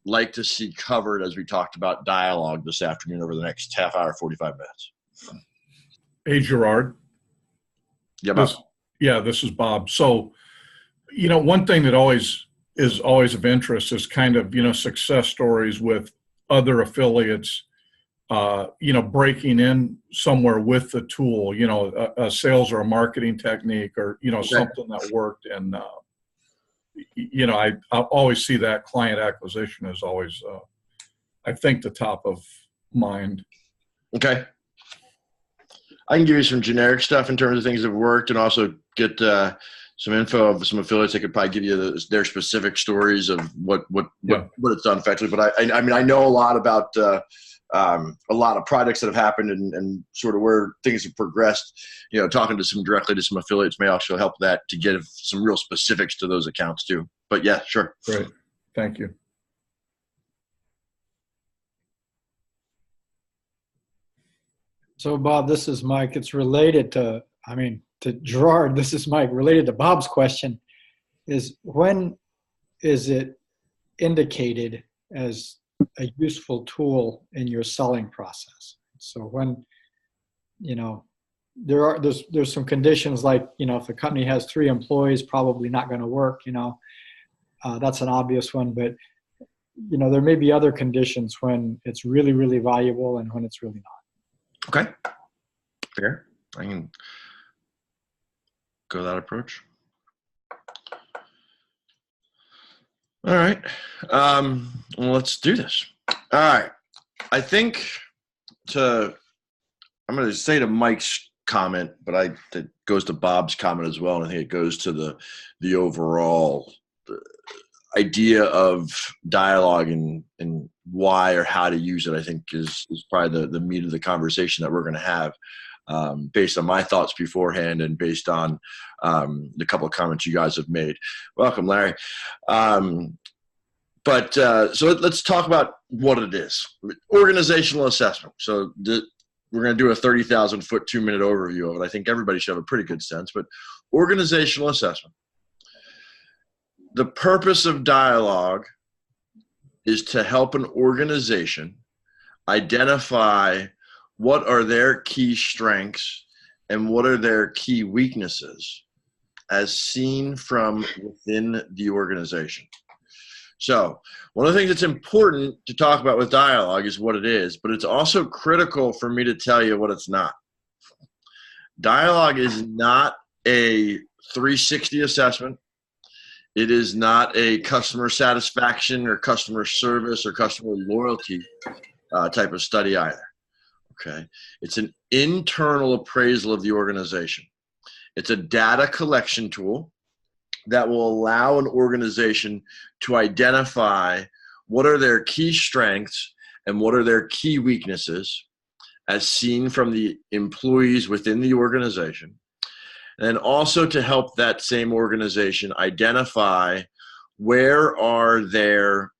like to see covered as we talked about dialogue this afternoon over the next half hour, 45 minutes? Hey, Gerard. Yeah, Bob. This is Bob. So, one thing that is always of interest is kind of, success stories with other affiliates, breaking in somewhere with the tool, a sales or a marketing technique or, something that worked. And, I always see that client acquisition is always, I think, the top of mind. Okay. I can give you some generic stuff in terms of things that have worked, and also get some info of some affiliates that could probably give you their specific stories of what it's done effectively. But I know a lot about a lot of projects that have happened and sort of where things have progressed. Talking directly to some affiliates may also help that to give some real specifics to those accounts too. But yeah, sure. Great. Thank you. So Bob, this is Mike. It's related to Gerard. This is Mike. Related to Bob's question is, when is it indicated as a useful tool in your selling process? So when, there's some conditions like, if the company has 3 employees, probably not going to work, that's an obvious one, but there may be other conditions when it's really, really valuable and when it's really not. Okay. Fair. I can go that approach. All right. Well, let's do this. All right. I think I'm going to say to Mike's comment, but it goes to Bob's comment as well. And I think it goes to the overall idea of dialogue and why or how to use it. I think is probably the meat of the conversation that we're going to have, based on my thoughts beforehand and based on the couple of comments you guys have made. Welcome, Larry. But so let's talk about what it is. Organizational assessment. So we're going to do a 30,000-foot 2-minute overview of it. I think everybody should have a pretty good sense. But organizational assessment. The purpose of dialogue is to help an organization identify what are their key strengths and what are their key weaknesses as seen from within the organization. So one of the things that's important to talk about with dialogue is what it is, but it's also critical for me to tell you what it's not. Dialogue is not a 360 assessment. It is not a customer satisfaction or customer service or customer loyalty type of study either. Okay, it's an internal appraisal of the organization. It's a data collection tool that will allow an organization to identify what are their key strengths and what are their key weaknesses as seen from the employees within the organization. And also to help that same organization identify where are their,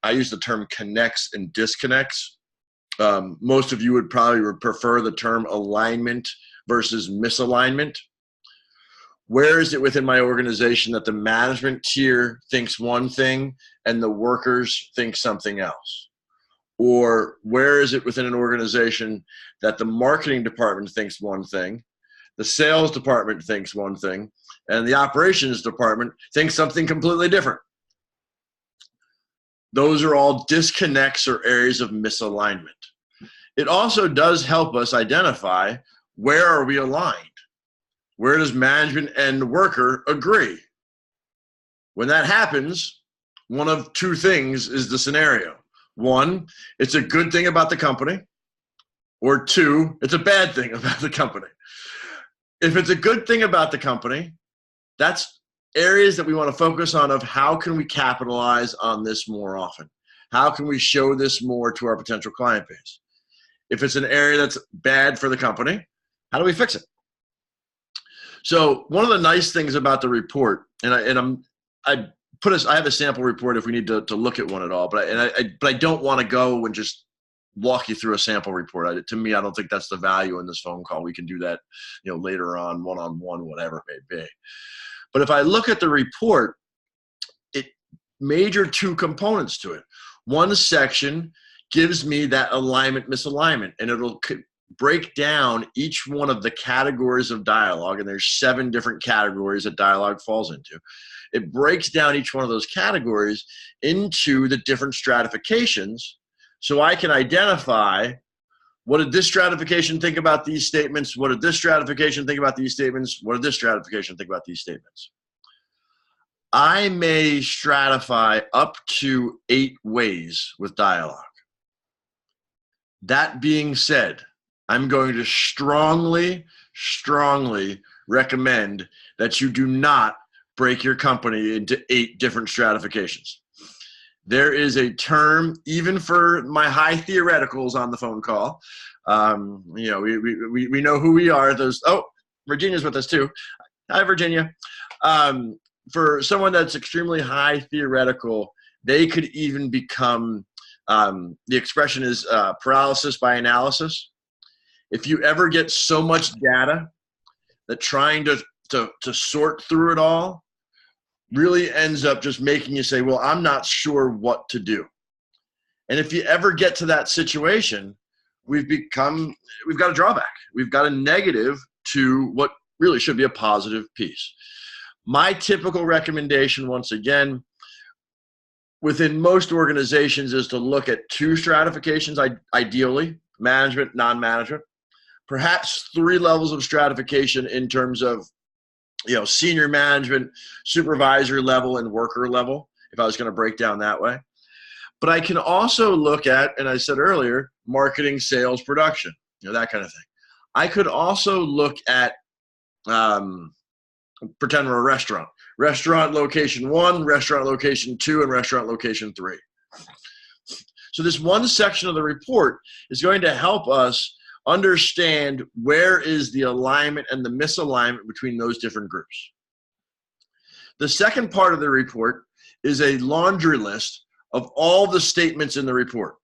I use the term connects and disconnects. Most of you would probably prefer the term alignment versus misalignment. Where is it within my organization that the management tier thinks one thing and the workers think something else? Or where is it within an organization that the marketing department thinks one thing, the sales department thinks one thing, and the operations department thinks something completely different? Those are all disconnects or areas of misalignment. It also does help us identify where are we aligned. Where does management and worker agree? When that happens, one of two things is the scenario. One, it's a good thing about the company, or two, it's a bad thing about the company. If it's a good thing about the company, that's areas that we want to focus on of how can we capitalize on this more often? How can we show this more to our potential client base? If it's an area that's bad for the company, how do we fix it? So one of the nice things about the report, I have a sample report if we need to look at one at all, but I don't want to go and just walk you through a sample report. To me, I don't think that's the value in this phone call. We can do that, later on, one-on-one, whatever it may be. But if I look at the report, it major two components to it. One section gives me that alignment, misalignment, and it'll break down each one of the categories of dialogue, and there's 7 different categories that dialogue falls into. It breaks down each one of those categories into the different stratifications, so I can identify, what did this stratification think about these statements? What did this stratification think about these statements? What did this stratification think about these statements? I may stratify up to 8 ways with dialogue. That being said, I'm going to strongly, strongly recommend that you do not break your company into 8 different stratifications. There is a term, even for my high theoreticals on the phone call. We know who we are. Virginia's with us too. Hi, Virginia. For someone that's extremely high theoretical, they could even become, the expression is paralysis by analysis. If you ever get so much data that trying to sort through it all really ends up just making you say, well, I'm not sure what to do. And if you ever get to that situation, we've got a drawback. We've got a negative to what really should be a positive piece. My typical recommendation, once again, within most organizations is to look at 2 stratifications, ideally, management, non-management, perhaps 3 levels of stratification in terms of senior management, supervisor level, and worker level, if I was going to break down that way. But I can also look at, and I said earlier, marketing, sales, production, that kind of thing. I could also look at, pretend we're a restaurant. Restaurant location 1, restaurant location 2, and restaurant location 3. So this one section of the report is going to help us understand where is the alignment and the misalignment between those different groups. The second part of the report is a laundry list of all the statements in the report.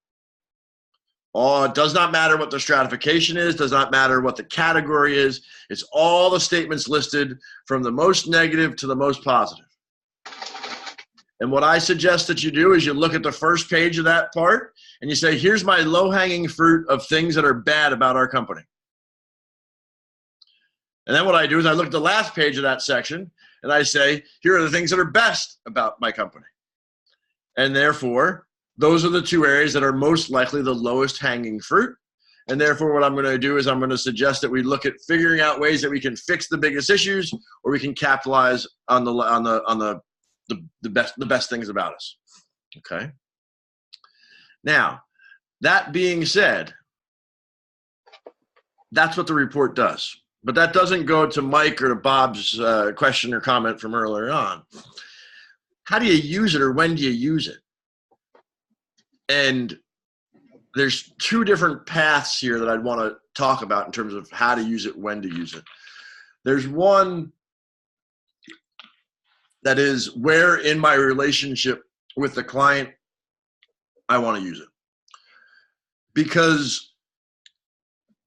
It does not matter what the stratification is, does not matter what the category is. It's all the statements listed from the most negative to the most positive. And what I suggest that you do is you look at the first page of that part and you say, here's my low-hanging fruit of things that are bad about our company. And then what I do is I look at the last page of that section and I say, here are the things that are best about my company. And therefore, those are the 2 areas that are most likely the lowest hanging fruit. And therefore, what I'm going to do is I'm going to suggest that we look at figuring out ways that we can fix the biggest issues, or we can capitalize on the best things about us. Okay. Now, that being said, that's what the report does. But that doesn't go to Mike or to Bob's question or comment from earlier on. How do you use it, or when do you use it? And there's 2 different paths here that I'd want to talk about in terms of how to use it, when to use it. There's one that is where in my relationship with the client I want to use it. Because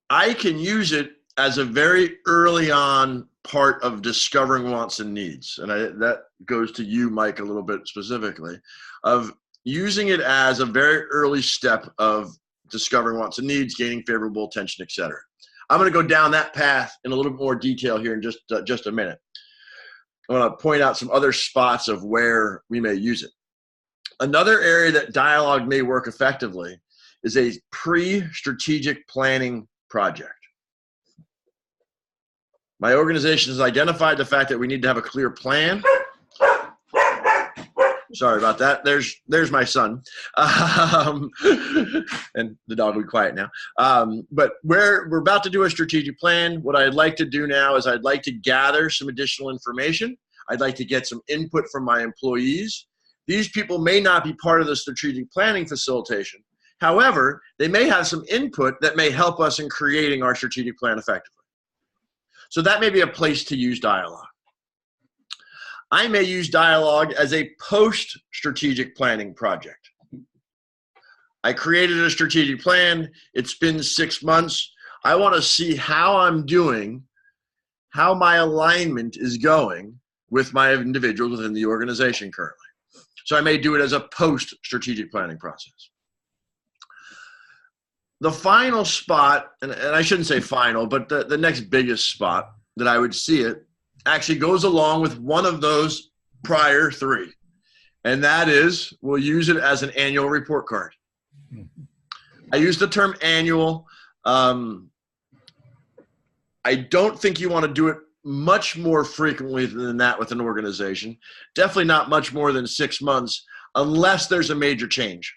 I can use it as a very early on part of discovering wants and needs. And that goes to you, Mike, a little bit specifically, of using it as a very early step of discovering wants and needs, gaining favorable attention, etc. I'm going to go down that path in a little bit more detail here in just a minute. I want to point out some other spots of where we may use it. Another area that dialogue may work effectively is a pre-strategic planning project. My organization has identified the fact that we need to have a clear plan. Sorry about that. There's my son. And the dog will be quiet now. But we're about to do a strategic plan. What I'd like to do now is I'd like to gather some additional information. I'd like to get some input from my employees. These people may not be part of the strategic planning facilitation. However, they may have some input that may help us in creating our strategic plan effectively. So that may be a place to use dialogue. I may use dialogue as a post-strategic planning project. I created a strategic plan. It's been 6 months. I want to see how I'm doing, how my alignment is going with my individuals within the organization currently. So I may do it as a post-strategic planning process. The final spot, and I shouldn't say final, but the next biggest spot that I would see it actually goes along with one of those prior three. And that is, we'll use it as an annual report card. I use the term annual. I don't think you want to do it much more frequently than that with an organization. Definitely not much more than 6 months, unless there's a major change.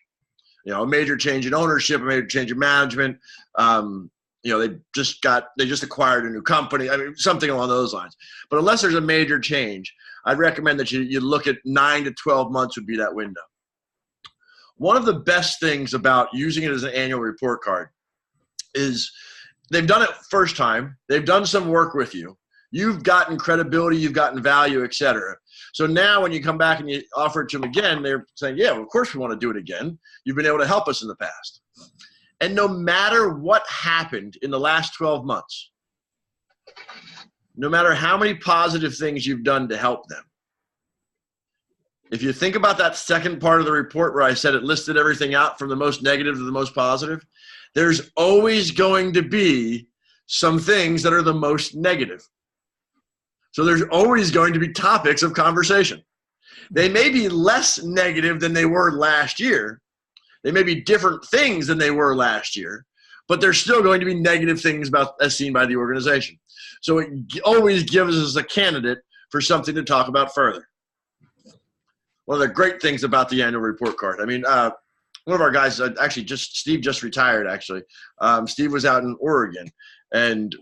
You know, a major change in ownership, a major change in management. You know, they just acquired a new company. I mean, something along those lines. But unless there's a major change, I'd recommend that you look at 9 to 12 months would be that window. One of the best things about using it as an annual report card is they've done it first time. They've done some work with you. You've gotten credibility, you've gotten value, et cetera. So now when you come back and you offer it to them again, they're saying, yeah, well, of course we want to do it again. You've been able to help us in the past. And no matter what happened in the last 12 months, no matter how many positive things you've done to help them, if you think about that second part of the report where I said it listed everything out from the most negative to the most positive, there's always going to be some things that are the most negative. So there's always going to be topics of conversation. They may be less negative than they were last year. They may be different things than they were last year, but there's still going to be negative things as seen by the organization. So it always gives us a candidate for something to talk about further. One of the great things about the annual report card. I mean, one of our guys, actually, Steve just retired, actually. Steve was out in Oregon. And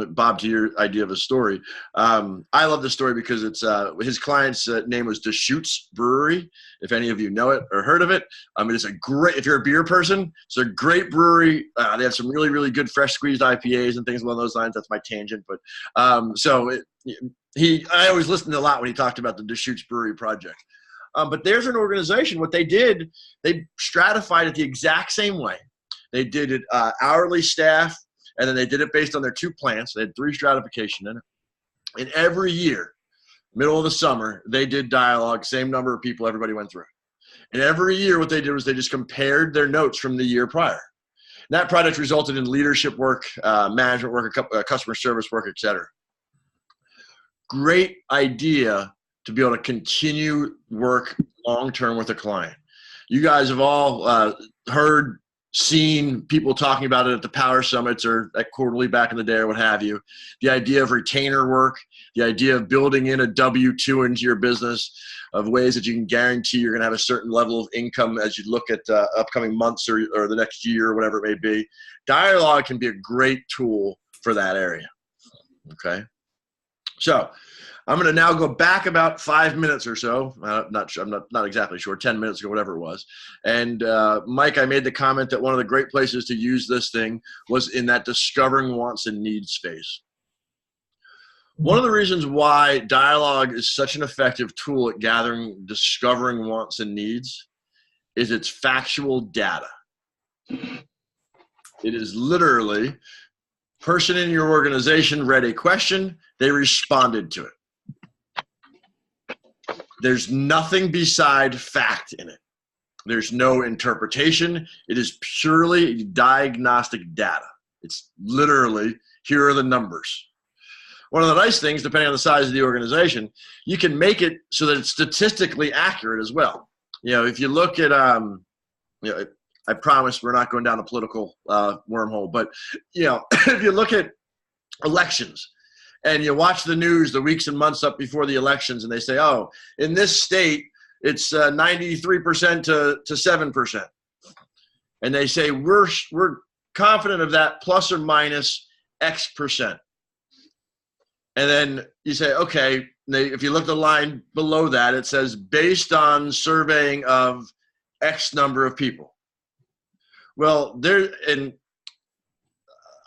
Bob, to your idea of a story, I love the story because it's his client's name was Deschutes Brewery. If any of you know it or heard of it, it's a great, if you're a beer person, it's a great brewery. They have some really, really good fresh squeezed IPAs and things along those lines. That's my tangent. But I always listened a lot when he talked about the Deschutes Brewery project. But there's an organization, what they did, they stratified it the exact same way. They did it hourly staff, and then they did it based on their 2 plants. They had 3 stratification in it. And every year, middle of the summer, they did dialogue, same number of people, everybody went through. And every year what they did was they just compared their notes from the year prior. And that project resulted in leadership work, management work, customer service work, et cetera. Great idea to be able to continue work long-term with a client. You guys have all seen people talking about it at the power summits or at quarterly back in the day or what have you. The idea of retainer work, the idea of building in a W-2 into your business, of ways that you can guarantee you're going to have a certain level of income as you look at upcoming months or the next year or whatever it may be. Dialogue can be a great tool for that area. Okay. So I'm going to now go back about 5 minutes or so. I'm not exactly sure, 10 minutes ago, whatever it was. And Mike, I made the comment that one of the great places to use this thing was in that discovering wants and needs space. One of the reasons why dialogue is such an effective tool at discovering wants and needs is its factual data. It is literally, person in your organization read a question, they responded to it. There's nothing beside fact in it. There's no interpretation. It is purely diagnostic data. It's literally, here are the numbers. One of the nice things, depending on the size of the organization, you can make it so that it's statistically accurate as well. You know, if you look at, I promise we're not going down a political wormhole, but, if you look at elections, and you watch the news the weeks and months up before the elections, and they say, oh, in this state, it's 93% to 7%. And they say, we're confident of that plus or minus X percent. And then you say, okay, if you look at the line below that, it says, based on surveying of X number of people. Well,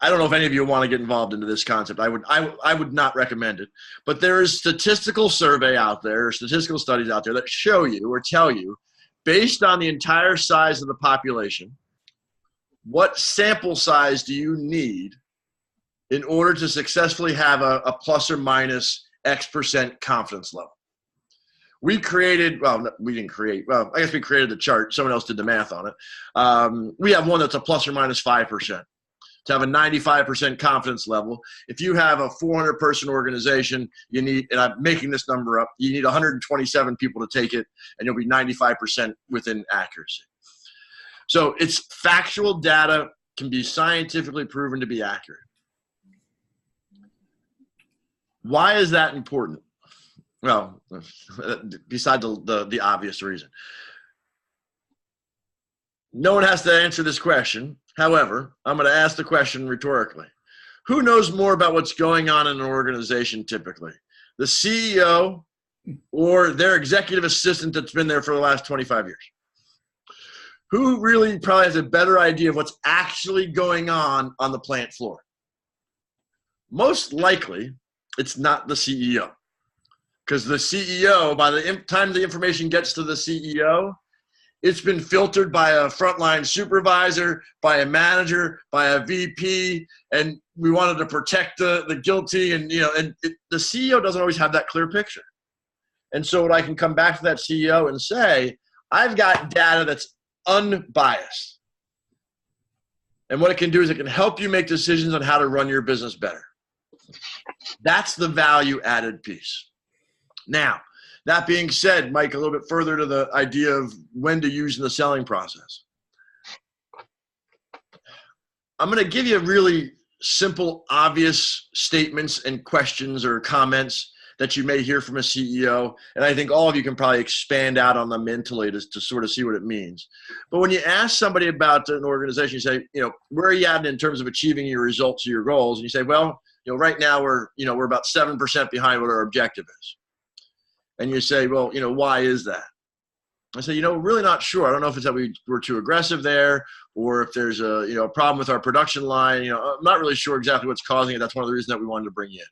I don't know if any of you want to get involved into this concept. I would not recommend it. But there is statistical survey out there, or statistical studies out there that show you or tell you, based on the entire size of the population, what sample size do you need in order to successfully have a plus or minus X percent confidence level. we created, well, we didn't create, well, I guess we created the chart. Someone else did the math on it. We have one that's a plus or minus 5%. To have a 95% confidence level, if you have a 400-person organization, you need, and I'm making this number up, you need 127 people to take it, and you'll be 95% within accuracy. So it's factual data, can be scientifically proven to be accurate. Why is that important? Well, besides the obvious reason. No one has to answer this question. However, I'm going to ask the question rhetorically. Who knows more about what's going on in an organization typically? The CEO or their executive assistant that's been there for the last 25 years? Who really probably has a better idea of what's actually going on the plant floor? Most likely, it's not the CEO. Because the CEO, by the time the information gets to the CEO, it's been filtered by a frontline supervisor, by a manager, by a VP, and we wanted to protect the guilty. And the CEO doesn't always have that clear picture. And so what I can come back to that CEO and say, I've got data that's unbiased. And what it can do is it can help you make decisions on how to run your business better. That's the value added piece. Now, that being said, Mike, a little bit further to the idea of when to use in the selling process. I'm going to give you really simple, obvious statements and questions or comments that you may hear from a CEO. And I think all of you can probably expand out on them mentally to sort of see what it means. But when you ask somebody about an organization, you say, where are you at in terms of achieving your results or your goals? And you say, well, right now we're about 7% behind what our objective is. And you say, well, why is that? I say, really not sure. I don't know if it's that we're too aggressive there or if there's a problem with our production line. I'm not really sure exactly what's causing it. That's one of the reasons that we wanted to bring you in.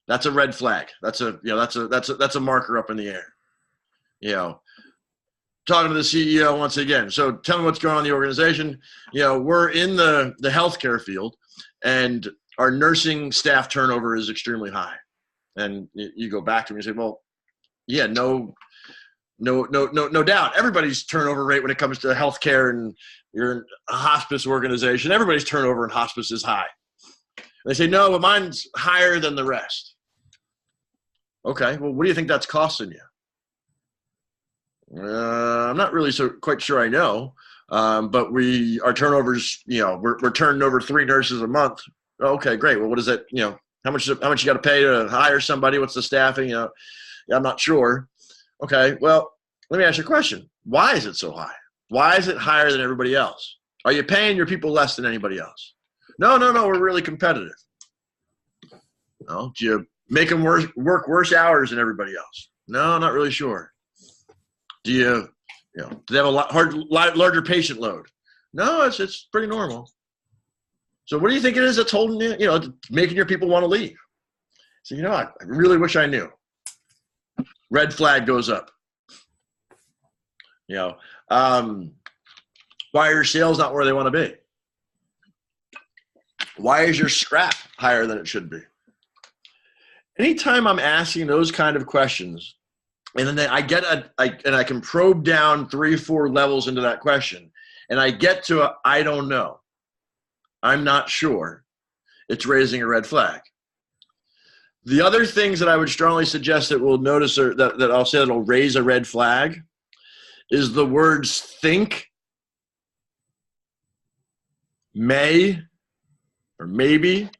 That's a red flag. That's a marker up in the air. Talking to the CEO once again. So tell me what's going on in the organization. We're in the healthcare field, and our nursing staff turnover is extremely high. And you go back to him and you say, well, yeah, no doubt. Everybody's turnover rate when it comes to healthcare, and you're in a hospice organization, everybody's turnover in hospice is high. And they say, no, but mine's higher than the rest. Okay, well, what do you think that's costing you? I'm not really quite sure I know, but our turnovers, we're turning over 3 nurses a month. Okay, great. Well, what is that, how much you got to pay to hire somebody? What's the staffing? I'm not sure. Okay, well, let me ask you a question. Why is it so high? Why is it higher than everybody else? Are you paying your people less than anybody else? No, we're really competitive. No, do you make them work worse hours than everybody else? No, not really sure. Do you do they have a larger patient load? No, it's pretty normal. So what do you think it is that's holding you, making your people want to leave? So, I really wish I knew. Red flag goes up. Why are your sales not where they want to be? Why is your scrap higher than it should be? Anytime I'm asking those kind of questions, and then I can probe down 3-4 levels into that question, and I get to I don't know. I'm not sure, it's raising a red flag. The other things that I would strongly suggest that we'll notice or that I'll say that'll raise a red flag is the words think, may, or maybe,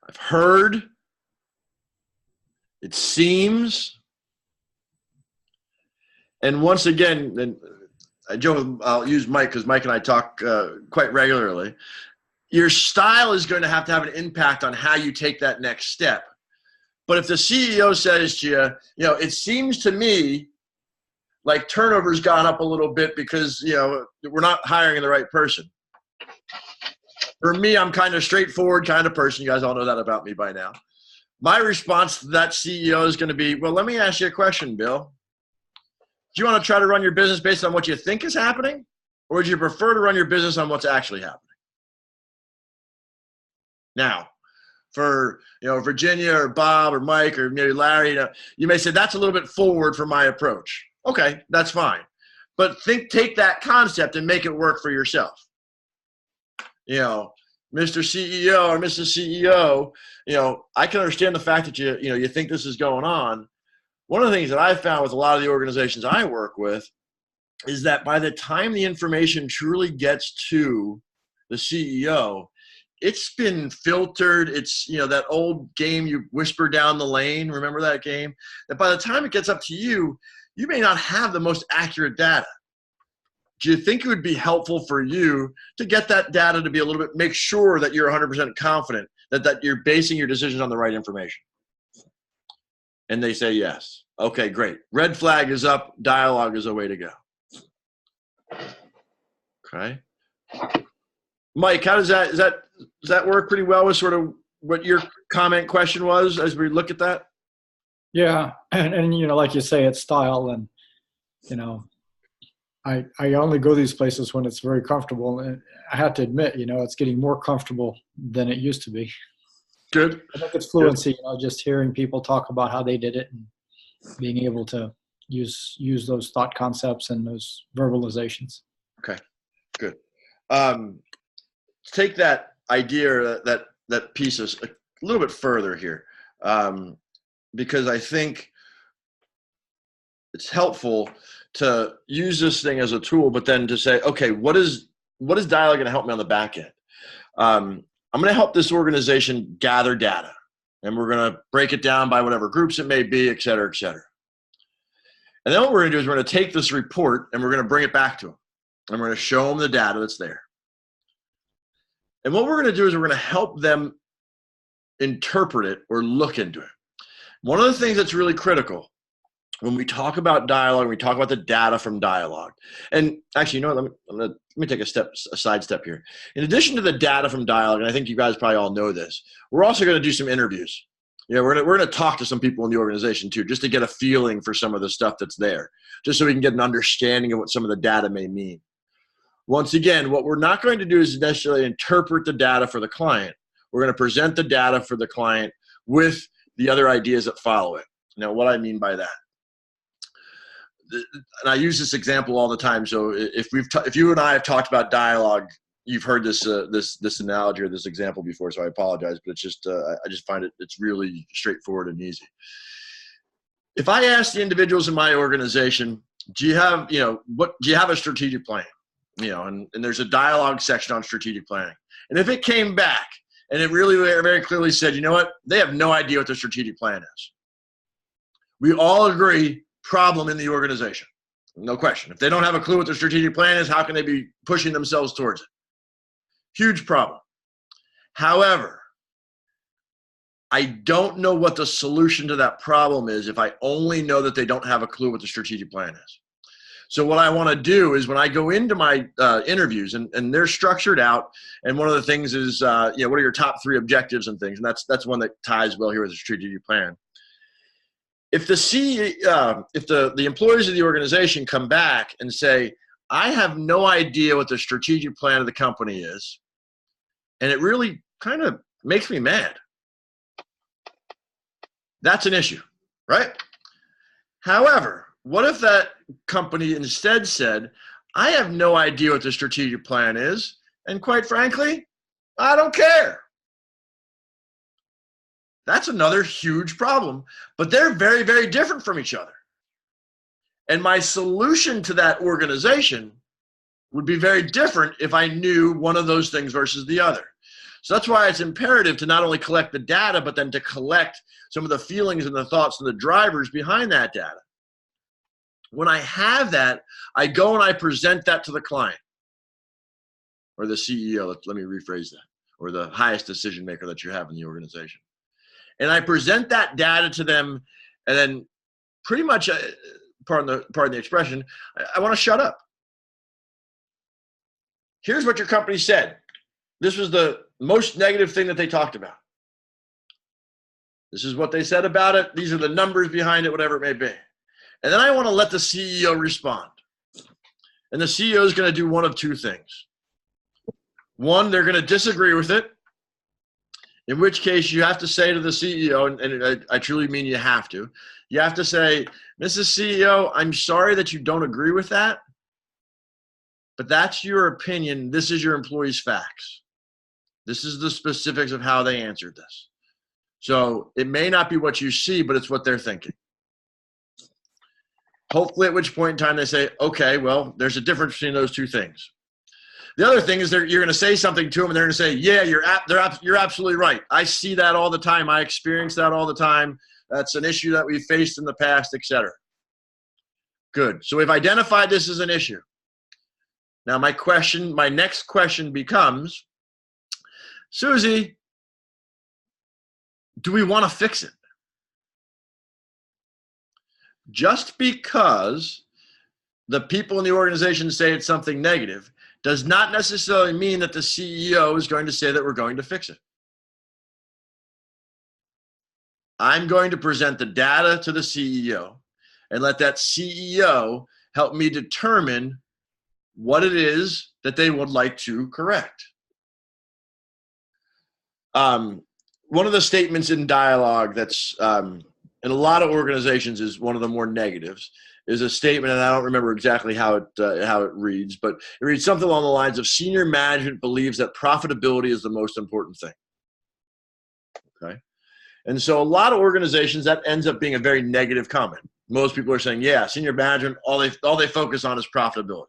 I've heard, it seems, and once again, I'll use Mike because Mike and I talk quite regularly. Your style is going to have an impact on how you take that next step. But if the CEO says to you, it seems to me like turnover's gone up a little bit because, we're not hiring the right person. For me, I'm kind of straightforward kind of person. You guys all know that about me by now. My response to that CEO is going to be, well, let me ask you a question, Bill. Do you want to try to run your business based on what you think is happening? Or would you prefer to run your business on what's actually happening? Now, For, Virginia or Bob or Mike or maybe Larry, you may say that's a little bit forward for my approach. Okay, that's fine. But take that concept and make it work for yourself. Mr. CEO or Mrs. CEO, I can understand the fact that you think this is going on. One of the things that I've found with a lot of the organizations I work with is that by the time the information truly gets to the CEO, it's been filtered. It's, that old game you whisper down the lane. Remember that game? That by the time it gets up to you, you may not have the most accurate data. Do you think it would be helpful for you to get that data to be make sure that you're 100% confident that you're basing your decisions on the right information? And they say yes. Okay, great. Red flag is up. Dialogue is a way to go. Okay. Mike, how does that work pretty well with sort of what your comment question was as we look at that? Yeah, and like you say, it's style, and I only go these places when it's very comfortable, and I have to admit, it's getting more comfortable than it used to be. Good. I think it's fluency, just hearing people talk about how they did it and being able to use those thought concepts and those verbalizations. Okay, good. Take that idea, that piece a little bit further here, because I think it's helpful to use this thing as a tool, but then to say, okay, what is dialogue going to help me on the back end? I'm going to help this organization gather data, and we're going to break it down by whatever groups it may be, et cetera, et cetera. And then what we're going to do is we're going to take this report and we're going to bring it back to them, and we're going to show them the data that's there. And what we're going to do is we're going to help them interpret it or look into it. One of the things that's really critical when we talk about dialogue, we talk about the data from dialogue. And actually, let me take a side step here. In addition to the data from dialogue, and I think you guys probably all know this, we're also going to do some interviews. We're going to talk to some people in the organization too, just to get a feeling for some of the stuff that's there, just so we can get an understanding of what some of the data may mean. Once again, what we're not going to do is necessarily interpret the data for the client. We're going to present the data for the client with the other ideas that follow it. Now, what I mean by that, and I use this example all the time. So if you and I have talked about dialogue, you've heard this analogy or this example before. So I apologize, but it's just I just find it's really straightforward and easy. If I ask the individuals in my organization, do you have a strategic plan? And there's a dialogue section on strategic planning. And if it came back and it really very clearly said, you know what, they have no idea what their strategic plan is. We all agree, problem in the organization. No question. If they don't have a clue what their strategic plan is, how can they be pushing themselves towards it? Huge problem. However, I don't know what the solution to that problem is if I only know that they don't have a clue what the strategic plan is. So what I want to do is when I go into my interviews, and they're structured out, and one of the things is, what are your top 3 objectives and things, and that's one that ties well here with the strategic plan. If the employees of the organization come back and say, I have no idea what the strategic plan of the company is, and it really kind of makes me mad, that's an issue, right? However, what if that company instead said, I have no idea what the strategic plan is, and quite frankly, I don't care? That's another huge problem, but they're very, very different from each other. And my solution to that organization would be very different if I knew one of those things versus the other. So that's why it's imperative to not only collect the data, but then to collect some of the feelings and the thoughts and the drivers behind that data. When I have that, I go and I present that to the client or the CEO, let me rephrase that, or the highest decision maker that you have in the organization. And I present that data to them, and then pretty much, pardon the expression, I want to shut up. Here's what your company said. This was the most negative thing that they talked about. This is what they said about it. These are the numbers behind it, whatever it may be. And then I want to let the CEO respond. And the CEO is going to do one of 2 things. One, they're going to disagree with it. In which case you have to say to the CEO, and I truly mean you have to say, Mrs. CEO, I'm sorry that you don't agree with that, but that's your opinion. This is your employee's facts. This is the specifics of how they answered this. So it may not be what you see, but it's what they're thinking. Hopefully at which point in time they say, okay, well, there's a difference between those two things. The other thing is you're going to say something to them and they're going to say, yeah, you're absolutely right. I see that all the time. I experience that all the time. That's an issue that we've faced in the past, et cetera. Good. So we've identified this as an issue. Now my next question becomes, Susie, do we want to fix it? Just because the people in the organization say it's something negative does not necessarily mean that the CEO is going to say that we're going to fix it. I'm going to present the data to the CEO and let that CEO help me determine what it is that they would like to correct. One of the statements in D.I.Al.O.G that's in a lot of organizations is one of the more negatives, is a statement, and I don't remember exactly how it reads, but it reads something along the lines of senior management believes that profitability is the most important thing. Okay. And so a lot of organizations, that ends up being a very negative comment. Most people are saying, yeah, senior management, all they focus on is profitability.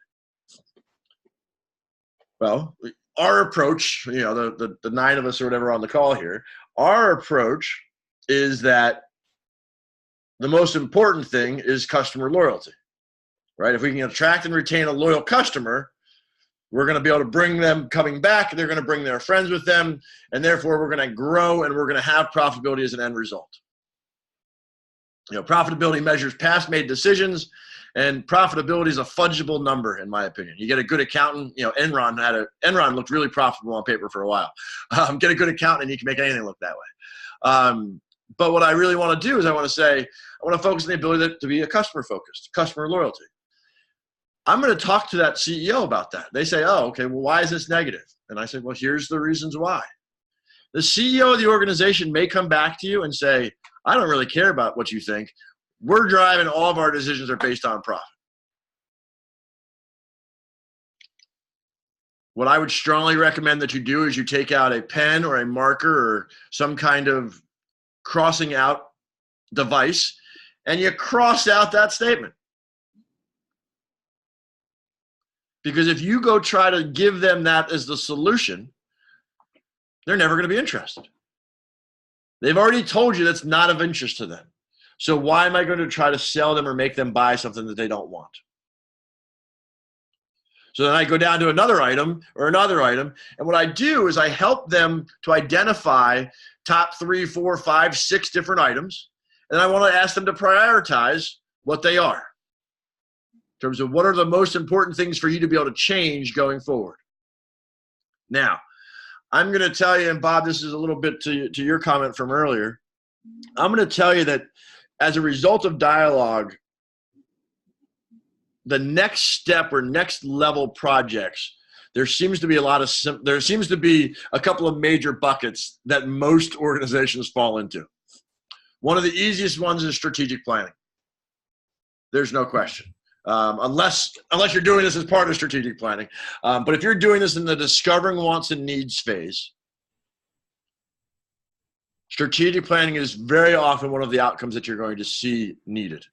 Well, our approach, the 9 of us or whatever on the call here, our approach is that the most important thing is customer loyalty, right? If we can attract and retain a loyal customer, we're going to be able to bring them coming back. They're going to bring their friends with them, and therefore we're going to grow and we're going to have profitability as an end result. Profitability measures past made decisions, and profitability is a fungible number, in my opinion. You get a good accountant. Enron looked really profitable on paper for a while. Get a good accountant, and you can make anything look that way. But what I really want to do is I want to focus on the ability to be a customer focused, customer loyalty. I'm going to talk to that CEO about that. They say, oh, okay, well, why is this negative? And I say, well, here's the reasons why. The CEO of the organization may come back to you and say, I don't really care about what you think. We're driving, all of our decisions are based on profit. What I would strongly recommend that you do is you take out a pen or a marker or some kind of crossing out device, and you cross out that statement. Because if you go try to give them that as the solution, they're never going to be interested. They've already told you that's not of interest to them. So why am I going to try to sell them or make them buy something that they don't want? So then I go down to another item or another item. And what I do is I help them to identify top 3, 4, 5, 6 different items. And I want to ask them to prioritize what they are in terms of what are the most important things for you to be able to change going forward. Now, I'm going to tell you, and Bob, this is a little bit to your comment from earlier. I'm going to tell you that as a result of D.I.Al.O.G, the next step or next level projects, there seems to be a couple of major buckets that most organizations fall into. One of the easiest ones is strategic planning. There's no question. Unless you're doing this as part of strategic planning. But if you're doing this in the discovering wants and needs phase, strategic planning is very often one of the outcomes that you're going to see needed.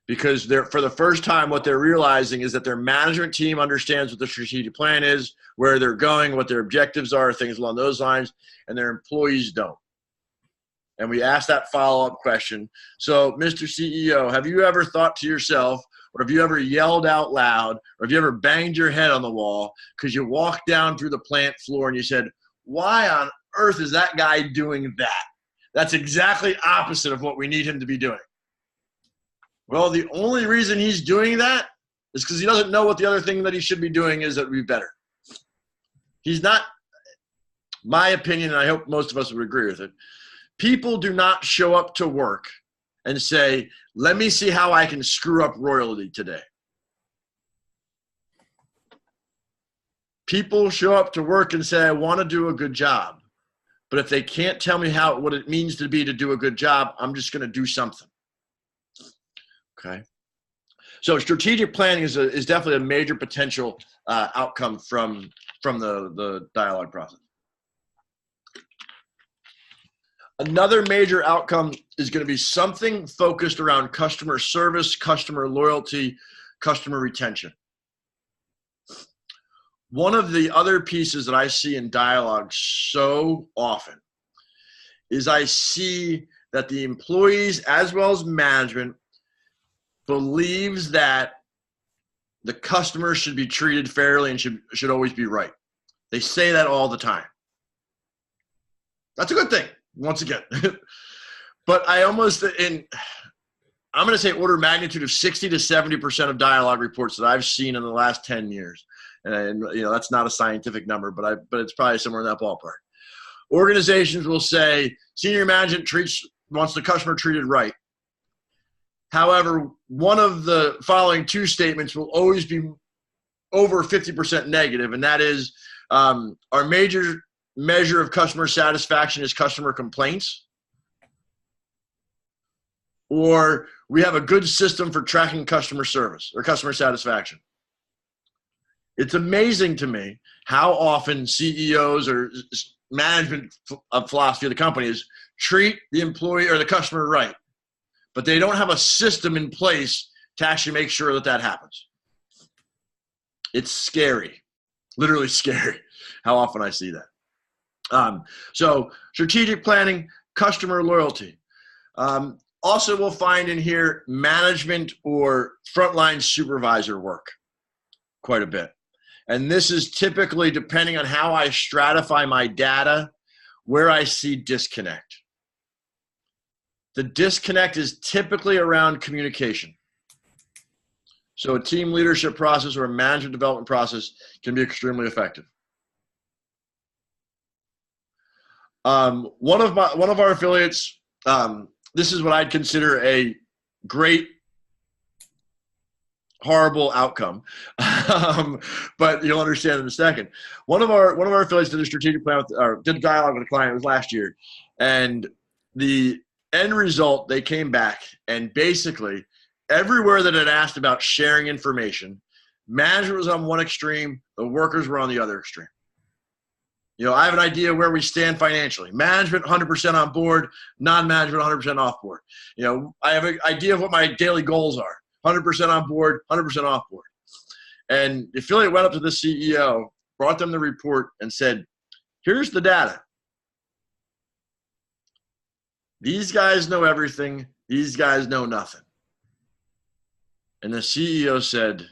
Because for the first time, what they're realizing is that their management team understands what the strategic plan is, where they're going, what their objectives are, things along those lines, and their employees don't. And we ask that follow-up question. So, Mr. CEO, have you ever thought to yourself, or have you ever yelled out loud, or have you ever banged your head on the wall because you walked down through the plant floor and you said, why on earth is that guy doing that? That's exactly opposite of what we need him to be doing. Well, the only reason he's doing that is because he doesn't know what the other thing that he should be doing is that would be better. He's not, my opinion, and I hope most of us would agree with it, people do not show up to work and say, let me see how I can screw up royalty today. People show up to work and say, I want to do a good job, But if they can't tell me what it means to do a good job, I'm just going to do something. Okay. So strategic planning is definitely a major potential outcome from the dialogue process. Another major outcome is going to be something focused around customer service, customer loyalty, customer retention. One of the other pieces that I see in dialogue so often is I see that the employees as well as management believes that the customer should be treated fairly and should always be right. They say that all the time. That's a good thing, once again. But I'm going to say order of magnitude of 60 to 70% of dialogue reports that I've seen in the last 10 years. And that's not a scientific number, but it's probably somewhere in that ballpark. Organizations will say senior management wants the customer treated right. However, one of the following two statements will always be over 50% negative, and that is our major measure of customer satisfaction is customer complaints, or we have a good system for tracking customer service or customer satisfaction. It's amazing to me how often CEOs or management philosophy of the company is treat the employee or the customer right, but they don't have a system in place to actually make sure that happens. It's scary, literally scary, how often I see that. So strategic planning, customer loyalty. Also, we'll find in here management or frontline supervisor work quite a bit. And this is typically, depending on how I stratify my data, where I see disconnect. The disconnect is typically around communication. So a team leadership process or a management development process can be extremely effective. One of our affiliates, this is what I'd consider a great horrible outcome, but you'll understand in a second. One of our affiliates did a strategic plan did dialogue with a client. It was last year, and the end result, they came back and basically everywhere that it asked about sharing information, management was on one extreme, the workers were on the other extreme. I have an idea where we stand financially. Management 100% on board, non-management 100% off board. I have an idea of what my daily goals are. 100% on board, 100% off board. And the affiliate went up to the CEO, brought them the report, and said, here's the data. These guys know everything. These guys know nothing. And the CEO said,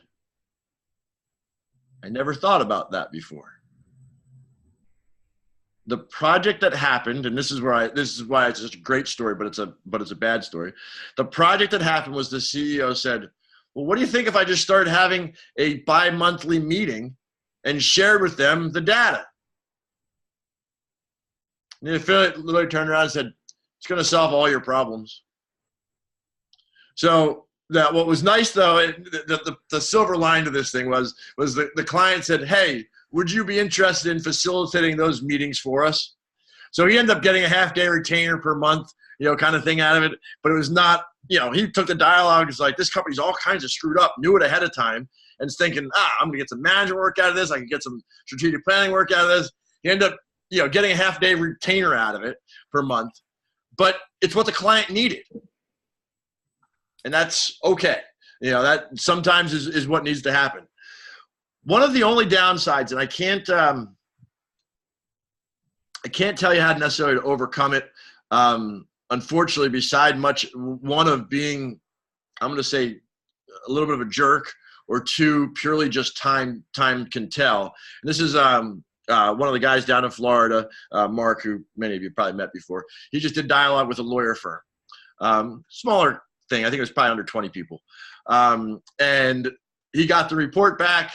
I never thought about that before. The project that happened, and this is why it's such a great story, but it's a bad story. The project that happened was the CEO said, well, what do you think if I just started having a bi-monthly meeting and shared with them the data? And the affiliate literally turned around and said, it's going to solve all your problems. So what was nice though, the silver line to this thing was the client said, hey, would you be interested in facilitating those meetings for us? So he ended up getting a half-day retainer per month, kind of thing out of it. But it was not, he took the dialogue. It's like, this company's all kinds of screwed up, knew it ahead of time, and is thinking, I'm going to get some management work out of this. I can get some strategic planning work out of this. He ended up, getting a half-day retainer out of it per month. But it's what the client needed. And that's okay. That sometimes is what needs to happen. One of the only downsides, and I can't tell you how necessarily to overcome it. Unfortunately, beside one of being, I'm going to say, a little bit of a jerk, or two, purely just time can tell. And this is one of the guys down in Florida, Mark, who many of you probably met before. He just did dialogue with a lawyer firm, smaller thing. I think it was probably under 20 people, and he got the report back.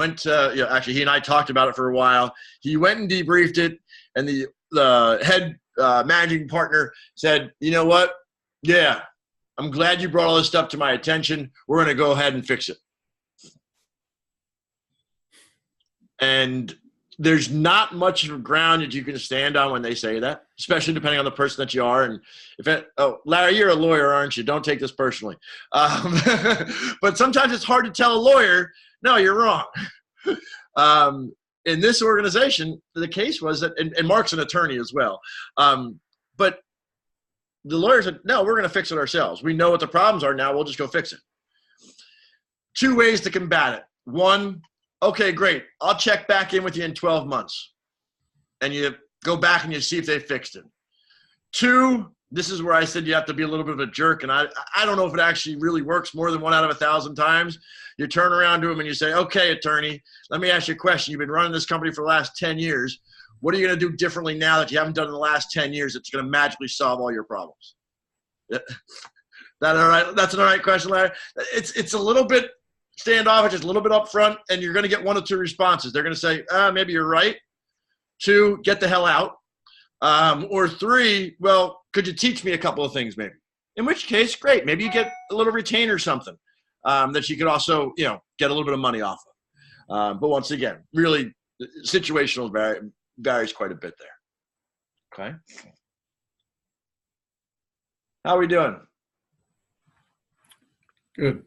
Actually, he and I talked about it for a while. He went and debriefed it, and the head managing partner said, you know what? Yeah, I'm glad you brought all this stuff to my attention. We're going to go ahead and fix it. And there's not much of ground that you can stand on when they say that, especially depending on the person that you are. And Larry, you're a lawyer, aren't you? Don't take this personally. But sometimes it's hard to tell a lawyer, no, you're wrong. In this organization, the case was that, and Mark's an attorney as well. But the lawyer said, no, we're going to fix it ourselves. We know what the problems are now. We'll just go fix it. 2 ways to combat it. One, okay, great. I'll check back in with you in 12 months. And you go back and you see if they fixed it. 2, this is where I said you have to be a little bit of a jerk. And I don't know if it actually really works more than 1 out of 1,000 times. You turn around to him and you say, okay, attorney, let me ask you a question. You've been running this company for the last 10 years. What are you going to do differently now that you haven't done in the last 10 years that's going to magically solve all your problems? That all right? That's an all right question, Larry. It's a little bit standoffish, just a little bit upfront, and you're going to get 1 or 2 responses. They're going to say, maybe you're right. 2, get the hell out. Or 3, well, could you teach me a couple of things maybe? In which case, great. Maybe you get a little retainer or something that you could also, get a little bit of money off of. But once again, really situational varies quite a bit there. Okay. How are we doing? Good.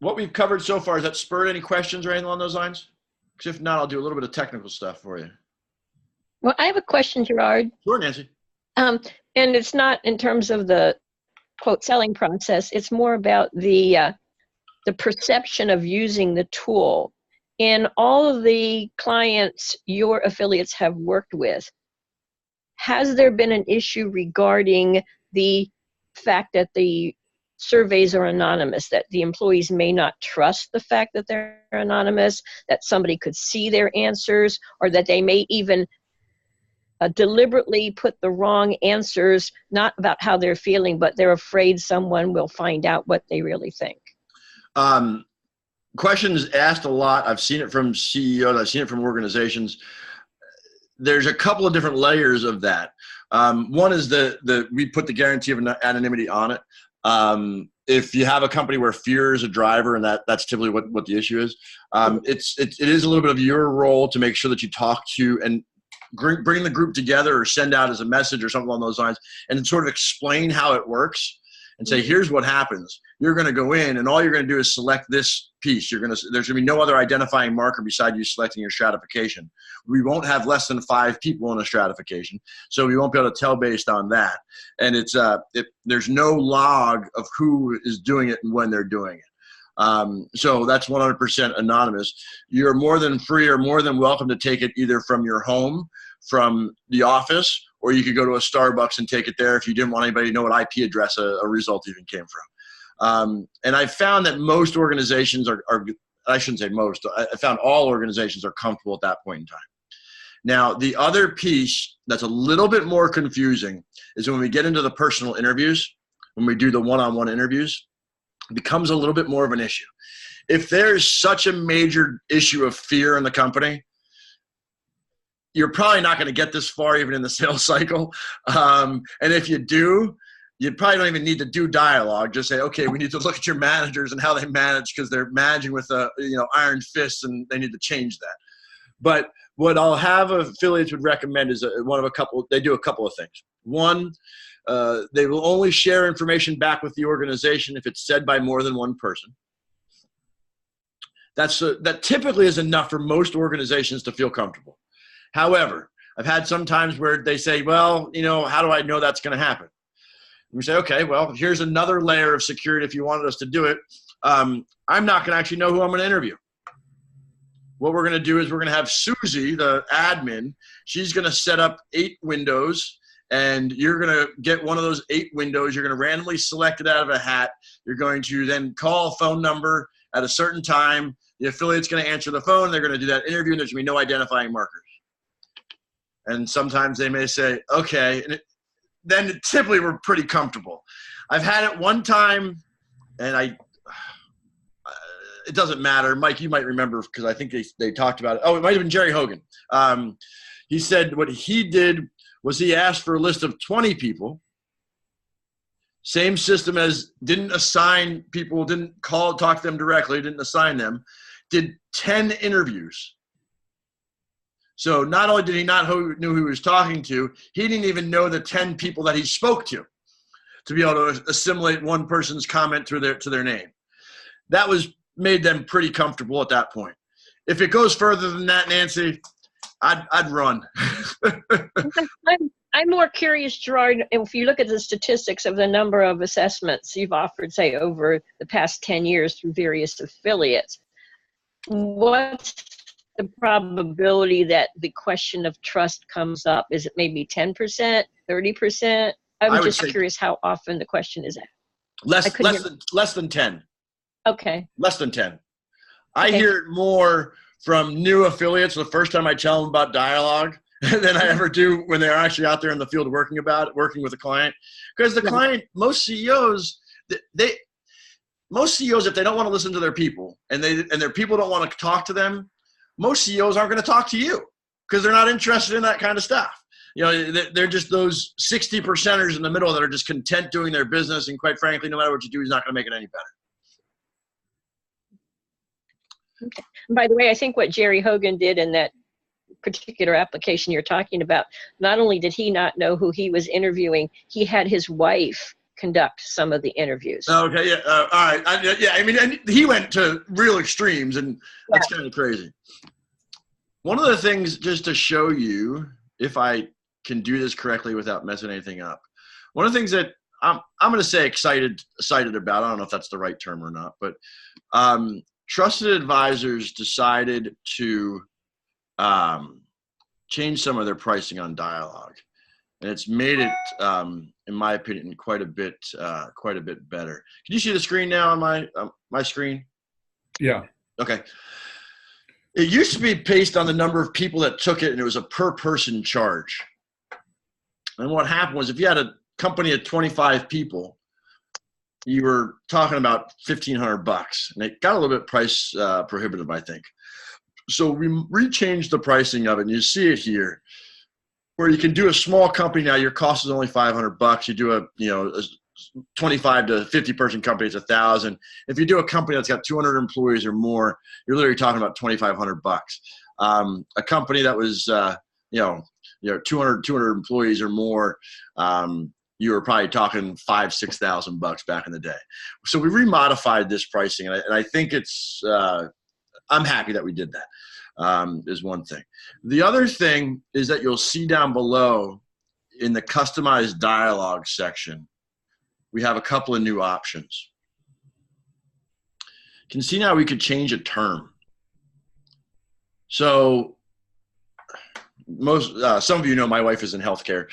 What we've covered so far, has that spurred any questions or anything along those lines? Because if not, I'll do a little bit of technical stuff for you. Well, I have a question, Gerard. Sure, Nancy. And it's not in terms of the quote selling process. It's more about the perception of using the tool. In all of the clients your affiliates have worked with, has there been an issue regarding the fact that the surveys are anonymous, that the employees may not trust the fact that they're anonymous, that somebody could see their answers, or that they may even deliberately put the wrong answers, not about how they're feeling, but they're afraid someone will find out what they really think? Questions asked a lot. I've seen it from CEOs. I've seen it from organizations. There's a couple of different layers of that. One is we put the guarantee of anonymity on it. If you have a company where fear is a driver, and that's typically what the issue is, it is a little bit of your role to make sure that you talk to and bring the group together or send out as a message or something along those lines and sort of explain how it works and say, here's what happens. You're going to go in and all you're going to do is select this piece. There's going to be no other identifying marker beside you selecting your stratification. We won't have less than 5 people in a stratification, so we won't be able to tell based on that. And there's no log of who is doing it and when they're doing it. So that's 100% anonymous. You're more than free or more than welcome to take it either from your home, from the office, or you could go to a Starbucks and take it there if you didn't want anybody to know what IP address a result even came from. And I found that most organizations are I shouldn't say most, I found all organizations are comfortable at that point in time. Now, the other piece that's a little bit more confusing is when we get into the personal interviews, when we do the one-on-one interviews, it becomes a little bit more of an issue. If there's such a major issue of fear in the company, you're probably not going to get this far even in the sales cycle. And if you do, you probably don't even need to do dialogue. Just say, okay, we need to look at your managers and how they manage because they're managing with iron fists and they need to change that. But what I'll have affiliates would recommend is they do a couple of things. One, they will only share information back with the organization if it's said by more than one person. That typically is enough for most organizations to feel comfortable. However, I've had some times where they say, well, how do I know that's going to happen? And we say, okay, well, here's another layer of security if you wanted us to do it. I'm not going to actually know who I'm going to interview. What we're going to do is we're going to have Susie, the admin. She's going to set up 8 windows, and you're going to get one of those 8 windows. You're going to randomly select it out of a hat. You're going to then call a phone number at a certain time. The affiliate's going to answer the phone. They're going to do that interview, and there's going to be no identifying markers. And sometimes they may say, okay, and then typically we're pretty comfortable. I've had it one time, and it doesn't matter. Mike, you might remember because I think they talked about it. Oh, it might have been Jerry Hogan. He said what he did was he asked for a list of 20 people. Same system as didn't assign people, didn't talk to them directly, didn't assign them. did 10 interviews. So not only did he not know who he was talking to, he didn't even know the 10 people that he spoke to be able to assimilate one person's comment to their name. That made them pretty comfortable at that point. If it goes further than that, Nancy, I'd run. I'm more curious, Gerard, if you look at the statistics of the number of assessments you've offered, say, over the past 10 years through various affiliates, what's the probability that the question of trust comes up? Is it maybe 10%, 30%? I'm just curious how often the question is asked. Less than 10. Okay. Less than 10. I hear it more from new affiliates the first time I tell them about Dialogue than I ever do when they're actually out there in the field working with a client. Because the client, most CEOs, if they don't want to listen to their people and their people don't want to talk to them, most CEOs aren't going to talk to you because they're not interested in that kind of stuff. You know, they're just those 60%ers in the middle that are just content doing their business. And quite frankly, no matter what you do, he's not going to make it any better. Okay. By the way, I think what Jerry Hogan did in that particular application you're talking about, not only did he not know who he was interviewing, he had his wife conduct some of the interviews. Okay, yeah, all right. I mean, and he went to real extremes, and that's kind of crazy. One of the things, just to show you if I can do this correctly without messing anything up, one of the things that I'm going to say excited about, I don't know if that's the right term or not, but Trusted Advisors decided to change some of their pricing on Dialogue, and it's made it, in my opinion, quite a bit better. Can you see the screen now on my screen? Yeah. Okay. It used to be based on the number of people that took it, and it was a per person charge. And what happened was, if you had a company of 25 people, you were talking about $1,500, and it got a little bit price prohibitive, I think. So we rechanged the pricing of it, and you see it here, where you can do a small company now. Your cost is only $500. You do a 25 to 50 person company, it's $1,000. If you do a company that's got 200 employees or more, you're literally talking about $2,500. A company that was 200 employees or more, you were probably talking $5,000-$6,000 back in the day. So we remodified this pricing, and I think it's I'm happy that we did that. Is one thing. The other thing is that you'll see down below in the customized Dialogue section, we have a couple of new options. You can see now we could change a term. So some of you know my wife is in healthcare.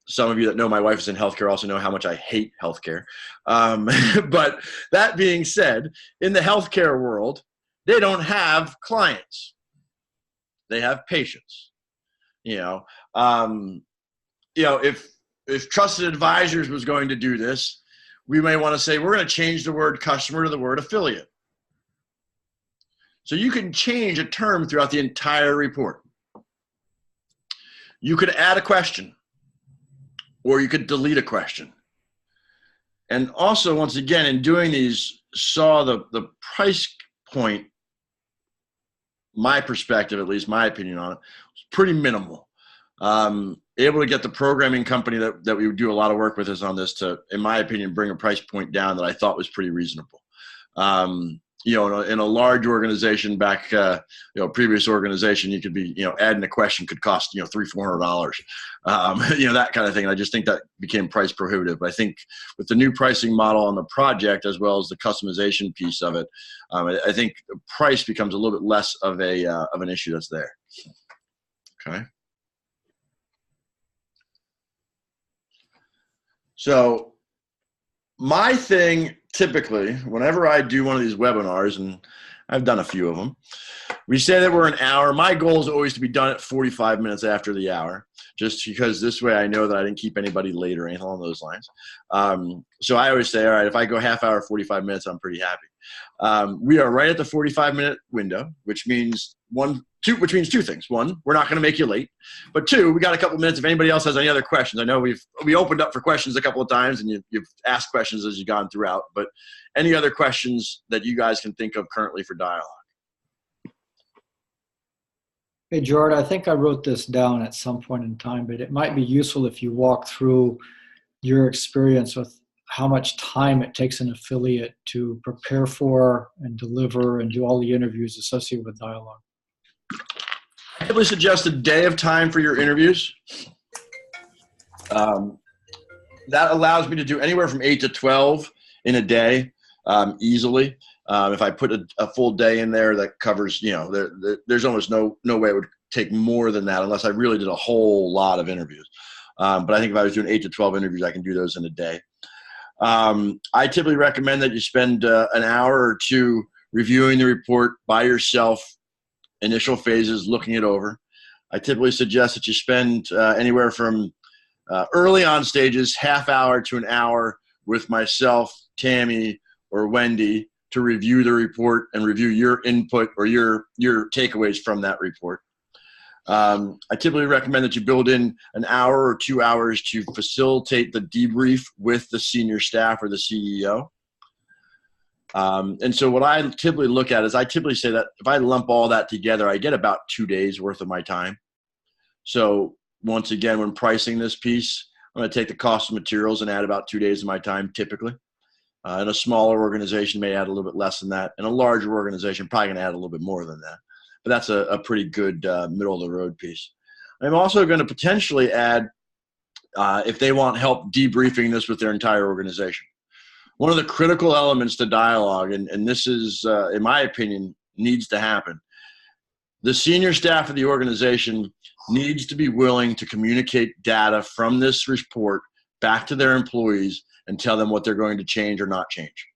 Some of you that know my wife is in healthcare also know how much I hate healthcare. But that being said, in the healthcare world, they don't have clients. They have patients. If Trusted Advisors was going to do this, we may want to say, we're going to change the word customer to the word affiliate. So you can change a term throughout the entire report. You could add a question, or you could delete a question. And also, once again, in doing these, saw the price point, my perspective, at least my opinion on it, was pretty minimal. Able to get the programming company that we do a lot of work with is on this to, in my opinion, bring a price point down that I thought was pretty reasonable. In a large organization back, previous organization, you could be, adding a question could cost, $300-$400, that kind of thing. And I just think that became price prohibitive. But I think with the new pricing model on the project, as well as the customization piece of it, I think price becomes a little bit less of an issue that's there. Okay. So my thing typically, whenever I do one of these webinars, and I've done a few of them, we say that we're an hour. My goal is always to be done at 45 minutes after the hour, just because this way I know that I didn't keep anybody late or anything along those lines. So I always say, all right, if I go half hour, 45 minutes, I'm pretty happy. We are right at the 45-minute window, which means two things. One, we're not going to make you late. But two, we got a couple minutes if anybody else has any other questions. I know we opened up for questions a couple of times, and you've asked questions as you've gone throughout. But any other questions that you guys can think of currently for Dialogue? Hey, Gerard, I think I wrote this down at some point in time, but it might be useful if you walk through your experience with how much time it takes an affiliate to prepare for and deliver and do all the interviews associated with Dialogue. I typically suggest a day of time for your interviews. That allows me to do anywhere from 8 to 12 in a day easily. If I put a full day in there, that covers, there's almost no way it would take more than that unless I really did a whole lot of interviews. But I think if I was doing 8 to 12 interviews, I can do those in a day. I typically recommend that you spend an hour or two reviewing the report by yourself, initial phases, looking it over. I typically suggest that you spend anywhere from early on stages, half hour to an hour with myself, Tammy, or Wendy to review the report and review your input or your takeaways from that report. I typically recommend that you build in an hour or 2 hours to facilitate the debrief with the senior staff or the CEO. And so what I typically look at is I typically say that if I lump all that together, I get about 2 days worth of my time. So once again, when pricing this piece, I'm going to take the cost of materials and add about 2 days of my time typically. And a smaller organization may add a little bit less than that. And a larger organization probably going to add a little bit more than that. But that's a pretty good middle of the road piece. I'm also going to potentially add, if they want help debriefing this with their entire organization. One of the critical elements to dialogue, and this is, in my opinion, needs to happen. The senior staff of the organization needs to be willing to communicate data from this report back to their employees and tell them what they're going to change or not change.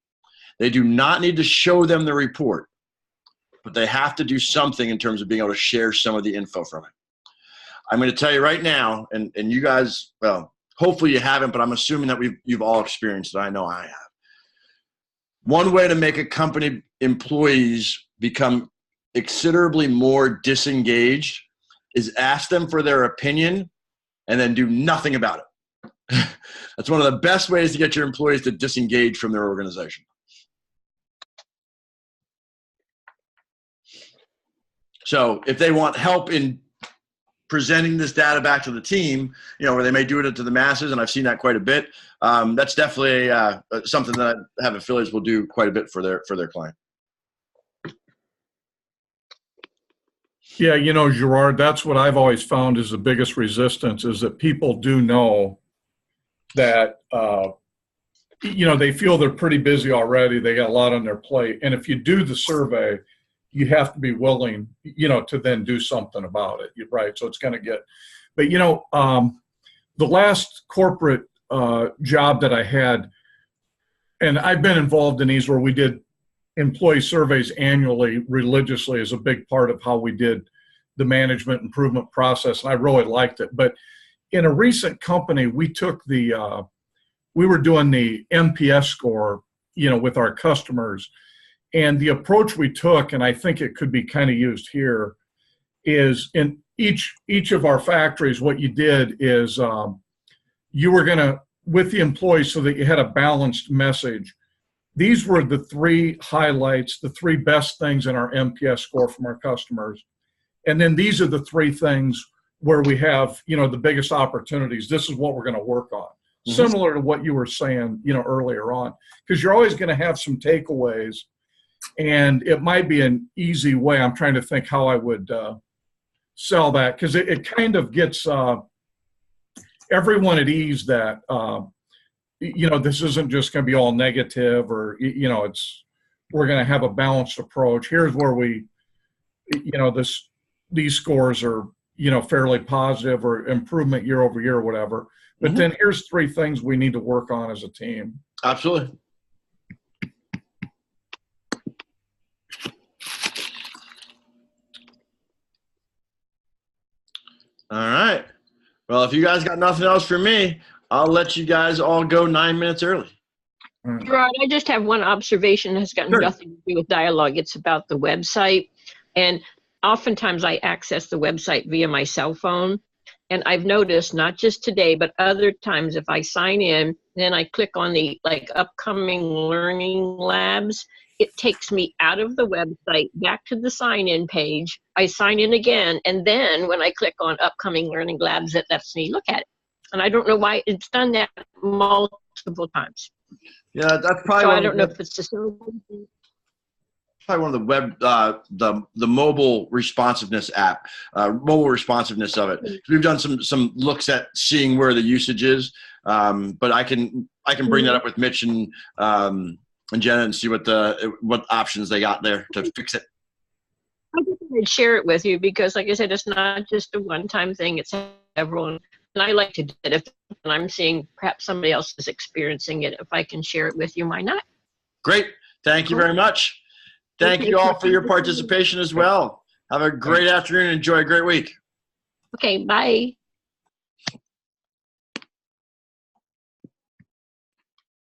They do not need to show them the report, but they have to do something in terms of being able to share some of the info from it. I'm going to tell you right now, and you guys, well, hopefully you haven't, but I'm assuming that you've all experienced it. I know I have. One way to make a company employees become considerably more disengaged is ask them for their opinion and then do nothing about it. That's one of the best ways to get your employees to disengage from their organization. So if they want help in presenting this data back to the team, where they may do it to the masses, and I've seen that quite a bit, that's definitely something that I have affiliates will do quite a bit for their client. Yeah, Gerard, that's what I've always found is the biggest resistance is that people do know that, they feel they're pretty busy already. They got a lot on their plate. And if you do the survey, you have to be willing, to then do something about it, right? So it's going to get, but, the last corporate job that I had, and I've been involved in these where we did employee surveys annually religiously as a big part of how we did the management improvement process, and I really liked it. But in a recent company, we took we were doing the NPS score, with our customers, and the approach we took, and I think it could be kind of used here, is in each of our factories, what you did is you were going to, with the employees so that you had a balanced message, these were the 3 highlights, the 3 best things in our NPS score from our customers. And then these are the 3 things where we have, the biggest opportunities. This is what we're going to work on. Mm-hmm. Similar to what you were saying, earlier on, because you're always going to have some takeaways, and it might be an easy way. I'm trying to think how I would sell that, because it kind of gets everyone at ease that, this isn't just going to be all negative or, we're going to have a balanced approach. Here's where we, these scores are, fairly positive or improvement year over year or whatever. But mm-hmm. Then here's 3 things we need to work on as a team. Absolutely. All right. Well, if you guys got nothing else for me, I'll let you guys all go 9 minutes early. Gerard, I just have one observation that has got nothing to do with dialogue. It's about the website. And oftentimes I access the website via my cell phone. And I've noticed, not just today, but other times, if I sign in, then I click on the upcoming learning labs, it takes me out of the website, back to the sign-in page. I sign in again, and then when I click on upcoming learning labs, it lets me look at it. And I don't know why it's done that multiple times. Yeah, that's probably So one I of don't the, know if it's just probably one of the web the mobile responsiveness app, mobile responsiveness of it. We've done some looks at seeing where the usage is, but I can bring that up with Mitch and Jenna and see what options they got there to fix it. I think I'd share it with you because, like I said, it's not just a one-time thing. It's several, and I like to do it if I'm seeing perhaps somebody else is experiencing it. If I can share it with you, why not? Great. Thank you very much. Thank you all for your participation as well. Have a great afternoon. Enjoy a great week. Okay, bye.